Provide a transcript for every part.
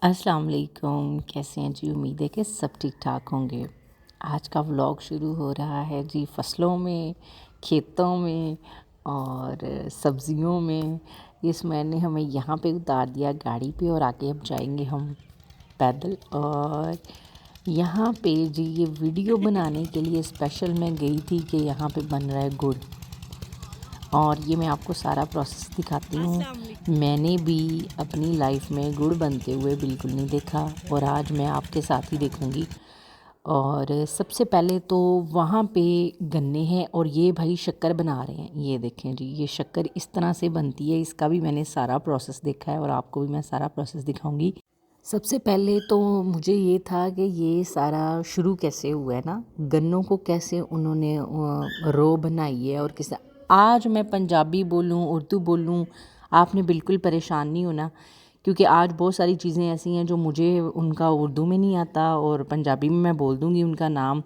अस्सलाम वालेकुम। कैसे हैं जी? उम्मीद है कि सब ठीक ठाक होंगे। आज का व्लॉग शुरू हो रहा है जी फसलों में, खेतों में और सब्जियों में। इस मैंने हमें यहाँ पे उतार दिया गाड़ी पे और आगे अब जाएंगे हम पैदल। और यहाँ पे जी ये वीडियो बनाने के लिए स्पेशल मैं गई थी कि यहाँ पे बन रहा है गुड़, और ये मैं आपको सारा प्रोसेस दिखाती हूँ। मैंने भी अपनी लाइफ में गुड़ बनते हुए बिल्कुल नहीं देखा और आज मैं आपके साथ ही देखूँगी। और सबसे पहले तो वहाँ पे गन्ने हैं और ये भाई शक्कर बना रहे हैं। ये देखें जी, ये शक्कर इस तरह से बनती है। इसका भी मैंने सारा प्रोसेस देखा है और आपको भी मैं सारा प्रोसेस दिखाऊंगी। सबसे पहले तो मुझे ये था कि ये सारा शुरू कैसे हुआ है ना, गन्नों को कैसे उन्होंने रो बनाई है और किस। आज मैं पंजाबी बोलूँ, उर्दू बोलूँ, आपने बिल्कुल परेशान नहीं होना, क्योंकि आज बहुत सारी चीज़ें ऐसी हैं जो मुझे उनका उर्दू में नहीं आता और पंजाबी में मैं बोल दूँगी उनका नाम।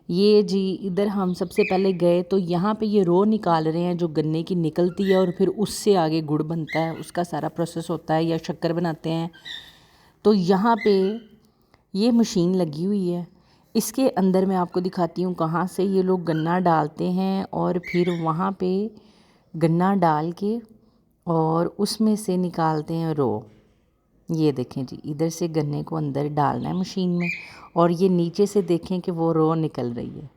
ये जी इधर हम सबसे पहले गए तो यहाँ पे ये रो निकाल रहे हैं जो गन्ने की निकलती है और फिर उससे आगे गुड़ बनता है, उसका सारा प्रोसेस होता है, या शक्कर बनाते हैं। तो यहाँ पे ये मशीन लगी हुई है। इसके अंदर मैं आपको दिखाती हूँ कहाँ से ये लोग गन्ना डालते हैं और फिर वहाँ पे गन्ना डाल के और उसमें से निकालते हैं रो। ये देखें जी, इधर से गन्ने को अंदर डालना है मशीन में और ये नीचे से देखें कि वो रो निकल रही है।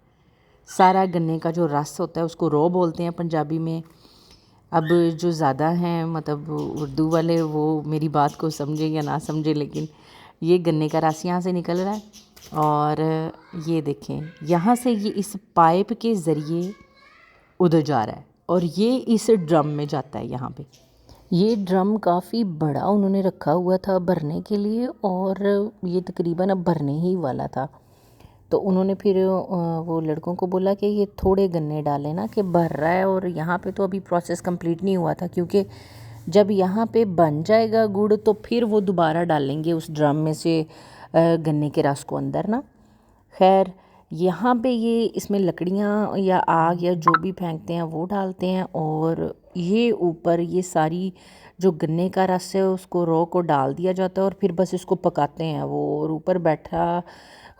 सारा गन्ने का जो रस होता है उसको रो बोलते हैं पंजाबी में। अब जो ज़्यादा हैं मतलब उर्दू वाले वो मेरी बात को समझें या ना समझें, लेकिन ये गन्ने का रस यहाँ से निकल रहा है। और ये देखें यहाँ से ये इस पाइप के ज़रिए उधर जा रहा है और ये इस ड्रम में जाता है। यहाँ पे ये ड्रम काफ़ी बड़ा उन्होंने रखा हुआ था भरने के लिए और ये तकरीबन अब भरने ही वाला था। तो उन्होंने फिर वो लड़कों को बोला कि ये थोड़े गन्ने डालें ना, कि भर रहा है और यहाँ पे तो अभी प्रोसेस कंप्लीट नहीं हुआ था, क्योंकि जब यहाँ पे बन जाएगा गुड़ तो फिर वो दोबारा डालेंगे उस ड्रम में से गन्ने के रस को अंदर ना। खैर यहाँ पे ये इसमें लकड़ियाँ या आग या जो भी फेंकते हैं वो डालते हैं और ये ऊपर ये सारी जो गन्ने का रस है उसको रो को डाल दिया जाता है और फिर बस इसको पकाते हैं वो। और ऊपर बैठा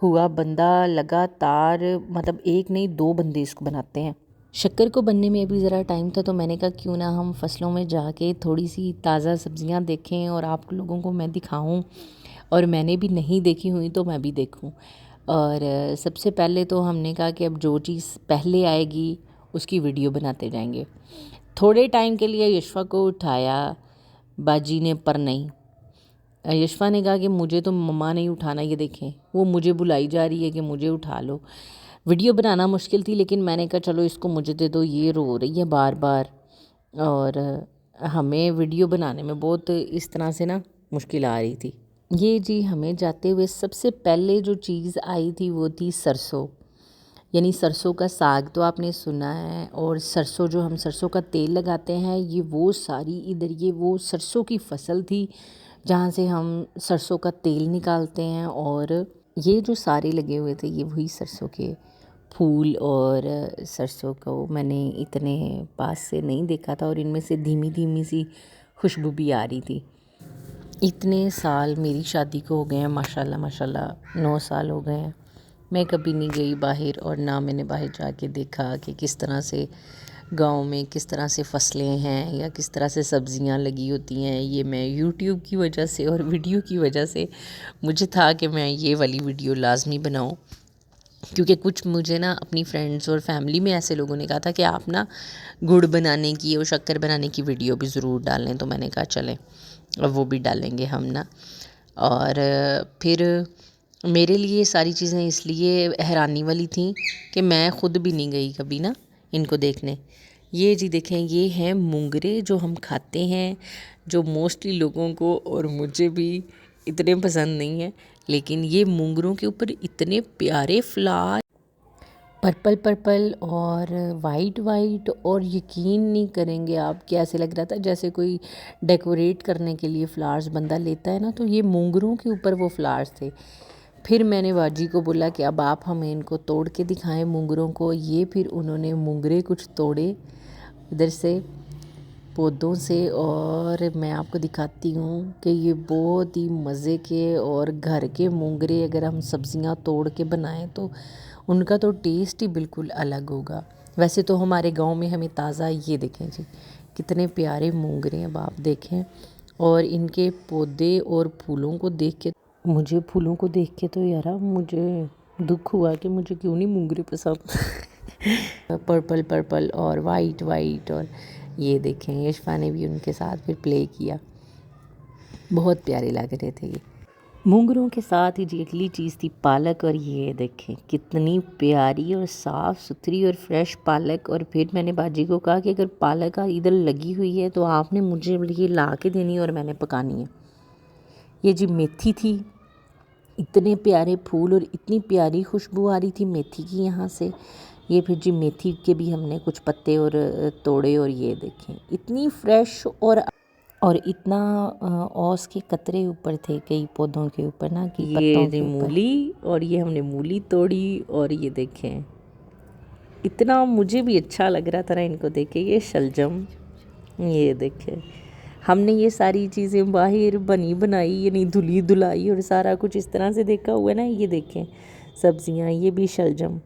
हुआ बंदा लगातार, मतलब एक नहीं दो बंदे इसको बनाते हैं। शक्कर को बनने में अभी ज़रा टाइम था तो मैंने कहा क्यों ना हम फसलों में जाके थोड़ी सी ताज़ा सब्जियां देखें और आप लोगों को मैं दिखाऊं, और मैंने भी नहीं देखी हुई तो मैं भी देखूं। और सबसे पहले तो हमने कहा कि अब जो चीज़ पहले आएगी उसकी वीडियो बनाते जाएंगे। थोड़े टाइम के लिए यशफा को उठाया बाजी ने, पर नहीं। यशफा ने कहा कि मुझे तो मम्मा नहीं उठाना, ये देखें वो मुझे बुलाई जा रही है कि मुझे उठा लो। वीडियो बनाना मुश्किल थी लेकिन मैंने कहा चलो इसको मुझे दे दो, ये रो रही है बार बार। और हमें वीडियो बनाने में बहुत इस तरह से ना मुश्किल आ रही थी। ये जी हमें जाते हुए सबसे पहले जो चीज़ आई थी वो थी सरसों, यानी सरसों का साग तो आपने सुना है, और सरसों जो हम सरसों का तेल लगाते हैं, ये वो सारी इधर ये वो सरसों की फसल थी जहाँ से हम सरसों का तेल निकालते हैं। और ये जो सारे लगे हुए थे ये वही सरसों के फूल, और सरसों को मैंने इतने पास से नहीं देखा था और इनमें से धीमी धीमी सी खुशबू भी आ रही थी। इतने साल मेरी शादी को हो गए हैं, माशाल्लाह माशाल्लाह 9 साल हो गए हैं। मैं कभी नहीं गई बाहर और ना मैंने बाहर जाके देखा कि किस तरह से गांव में किस तरह से फसलें हैं या किस तरह से सब्जियां लगी होती हैं। ये मैं यूट्यूब की वजह से और वीडियो की वजह से मुझे था कि मैं ये वाली वीडियो लाजमी बनाऊं, क्योंकि कुछ मुझे ना अपनी फ्रेंड्स और फैमिली में ऐसे लोगों ने कहा था कि आप ना गुड़ बनाने की और शक्कर बनाने की वीडियो भी ज़रूर डालें। तो मैंने कहा चलें अब वो भी डालेंगे हम ना। और फिर मेरे लिए सारी चीज़ें इसलिए हैरानी वाली थी कि मैं ख़ुद भी नहीं गई कभी ना इनको देखने। ये जी देखें, ये हैं मूंगरे जो हम खाते हैं, जो मोस्टली लोगों को और मुझे भी इतने पसंद नहीं है, लेकिन ये मूंगरों के ऊपर इतने प्यारे फ्लावर, पर्पल पर्पल और वाइट वाइट, और यकीन नहीं करेंगे आप कि ऐसे लग रहा था जैसे कोई डेकोरेट करने के लिए फ्लावर्स बंदा लेता है ना, तो ये मूंगरों के ऊपर वो फ्लावर्स थे। फिर मैंने बाजी को बोला कि अब आप हमें इनको तोड़ के दिखाएं मूंगरों को। ये फिर उन्होंने मूंगरे कुछ तोड़े इधर से पौधों से। और मैं आपको दिखाती हूँ कि ये बहुत ही मज़े के और घर के मोंगरे अगर हम सब्जियाँ तोड़ के बनाएं तो उनका तो टेस्ट ही बिल्कुल अलग होगा। वैसे तो हमारे गांव में हमें ताज़ा, ये देखें जी कितने प्यारे मोंगरे हैं, आप देखें। और इनके पौधे और फूलों को देख के, मुझे फूलों को देख के तो यार मुझे दुख हुआ कि मुझे क्यों नहीं मोंगरे पसंद। पर्पल पर्पल और वाइट वाइट, और ये देखें यशफा ने भी उनके साथ फिर प्ले किया, बहुत प्यारे लग रहे थे ये। मोंगरों के साथ ही जी अगली चीज़ थी पालक, और ये देखें कितनी प्यारी और साफ़ सुथरी और फ्रेश पालक। और फिर मैंने बाजी को कहा कि अगर पालक इधर लगी हुई है तो आपने मुझे ये ला के देनी है और मैंने पकानी है। ये जी मेथी थी, इतने प्यारे फूल और इतनी प्यारी खुशबू आ रही थी मेथी की यहाँ से। ये फिर जी मेथी के भी हमने कुछ पत्ते और तोड़े, और ये देखें इतनी फ्रेश और इतना औस के कतरे ऊपर थे कई पौधों के ऊपर ना, कि ये जी मूली, और ये हमने मूली तोड़ी। और ये देखें इतना मुझे भी अच्छा लग रहा था ना इनको देख के। ये शलजम, ये देखें हमने ये सारी चीज़ें बाहर बनी बनाई, यानी धुली धुलाई और सारा कुछ इस तरह से देखा हुआ है ना। ये देखें सब्जियां, ये भी शलजम,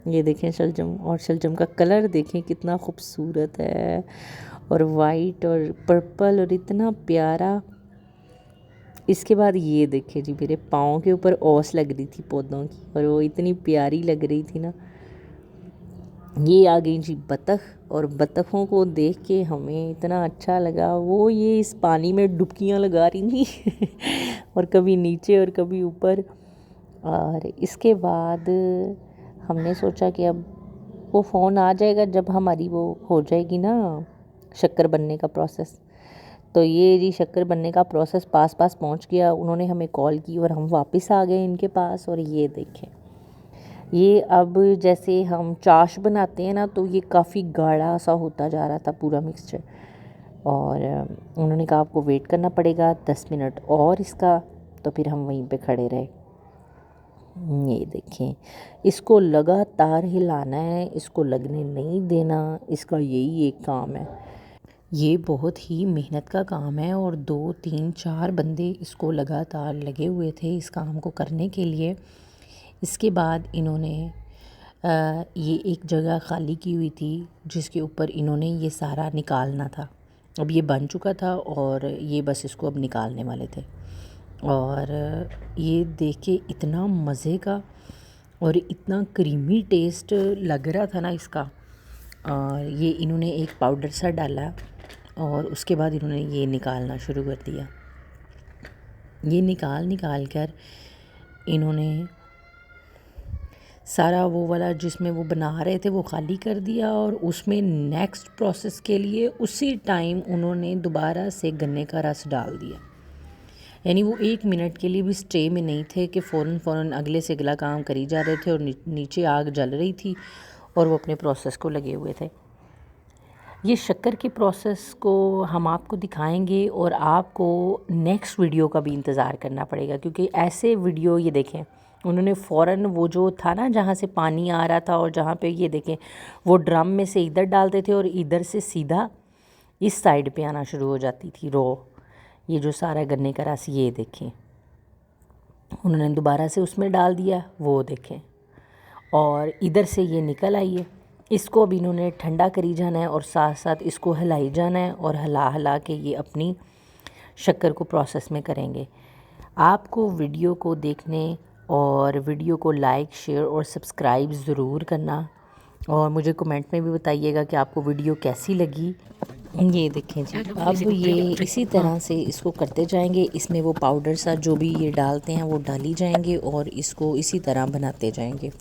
ये देखें शलजम, और शलजम का कलर देखें कितना खूबसूरत है, और वाइट और पर्पल और इतना प्यारा। इसके बाद ये देखें जी मेरे पाँव के ऊपर ओस लग रही थी पौधों की, और वो इतनी प्यारी लग रही थी ना। ये आ गई जी बतख, और बतखों को देख के हमें इतना अच्छा लगा। वो ये इस पानी में डुबकियां लगा रही थी और कभी नीचे और कभी ऊपर। और इसके बाद हमने सोचा कि अब वो फ़ोन आ जाएगा जब हमारी वो हो जाएगी ना शक्कर बनने का प्रोसेस। तो ये जी शक्कर बनने का प्रोसेस पास पहुंच गया, उन्होंने हमें कॉल की और हम वापस आ गए इनके पास। और ये देखें ये अब जैसे हम चाश बनाते हैं ना, तो ये काफ़ी गाढ़ा सा होता जा रहा था पूरा मिक्सचर। और उन्होंने कहा आपको वेट करना पड़ेगा 10 मिनट और इसका, तो फिर हम वहीं पे खड़े रहे। ये देखें इसको लगातार हिलाना है, इसको लगने नहीं देना, इसका यही एक काम है। ये बहुत ही मेहनत का काम है, और 2 3 4 बंदे इसको लगातार लगे हुए थे इस काम को करने के लिए। इसके बाद इन्होंने ये एक जगह खाली की हुई थी जिसके ऊपर इन्होंने ये सारा निकालना था। अब ये बन चुका था और ये बस इसको अब निकालने वाले थे। और ये देख के इतना मज़े का और इतना क्रीमी टेस्ट लग रहा था ना इसका। और ये इन्होंने एक पाउडर सा डाला, और उसके बाद इन्होंने ये निकालना शुरू कर दिया। ये निकाल कर इन्होंने सारा वो वाला जिसमें वो बना रहे थे वो खाली कर दिया, और उसमें नेक्स्ट प्रोसेस के लिए उसी टाइम उन्होंने दोबारा से गन्ने का रस डाल दिया। यानी वो 1 मिनट के लिए भी स्टे में नहीं थे कि फ़ौरन अगले से अगला काम करी जा रहे थे, और नीचे आग जल रही थी और वो अपने प्रोसेस को लगे हुए थे। ये शक्कर के प्रोसेस को हम आपको दिखाएंगे, और आपको नेक्स्ट वीडियो का भी इंतज़ार करना पड़ेगा, क्योंकि ऐसे वीडियो, ये देखें उन्होंने फ़ौरन वो जो था ना जहाँ से पानी आ रहा था और जहाँ पे ये देखें वो ड्रम में से इधर डालते थे और इधर से सीधा इस साइड पे आना शुरू हो जाती थी ये जो सारा गन्ने का रस, ये देखें उन्होंने दोबारा से उसमें डाल दिया, वो देखें, और इधर से ये निकल आई है। इसको अब इन्होंने ठंडा करी जाना है और साथ साथ इसको हिलाई जाना है, और हिला के ये अपनी शक्कर को प्रोसेस में करेंगे। आपको वीडियो को देखने और वीडियो को लाइक शेयर और सब्सक्राइब ज़रूर करना, और मुझे कमेंट में भी बताइएगा कि आपको वीडियो कैसी लगी। ये देखें जी अब ये इसी तरह से इसको करते जाएंगे। इसमें वो पाउडर सा जो भी ये डालते हैं वो डाली जाएंगे, और इसको इसी तरह बनाते जाएंगे।